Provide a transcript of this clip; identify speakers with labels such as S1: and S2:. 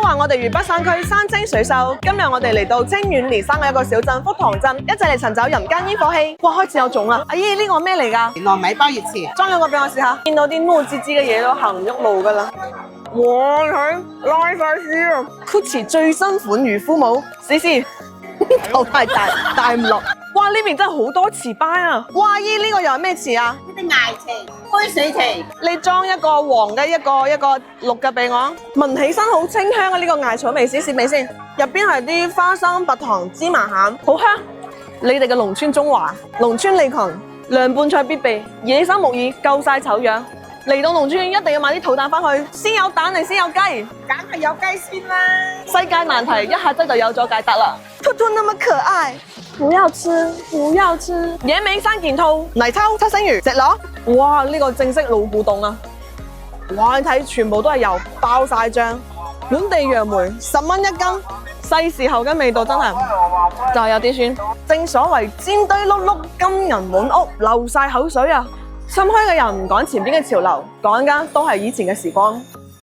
S1: 係我哋渝北山區山清水秀。今日我哋嚟到清遠離山嘅一個小鎮福塘鎮，一齊嚟尋找人間煙火氣。哇，開始有種啦！阿姨，呢個咩嚟㗎？
S2: 糯米包熱翅，
S1: 裝咗個俾我試下。見到啲糯滋滋嘅嘢都行唔喐路㗎啦。哇，睇拉晒絲啊 ！Gucci 最新款漁夫帽，試試。頭太大，戴唔落。哇！呢邊真係好多糍粑啊！哇！阿姨呢個又係咩糍啊？
S2: 呢啲艾糍、灰水糍，
S1: 你裝一個黃嘅，一個綠嘅俾我。聞起身好清香啊！呢個艾草味，試試味先。入邊係啲花生、白糖、芝麻餡，好香。你哋嘅農村中華，農村利群，涼拌菜必備，野生木耳夠晒醜樣。嚟到農村一定要買啲土蛋翻去，先有蛋定先有雞？
S2: 梗係有雞先啦。
S1: 世界難題一下子就有咗解答啦！兔兔那麼可愛，不要吃，不要吃。野味三件套，泥鰍、七星魚、石螺。哇！呢個正式老古董啊！哇！你睇全部都係油，爆晒漿。本地楊梅10蚊一斤，細時候嘅味道真係就係有啲酸。正所謂煎堆碌碌，金銀滿屋，流晒口水啊！心虛嘅人唔趕前邊嘅潮流，趕嘅都係以前嘅時光。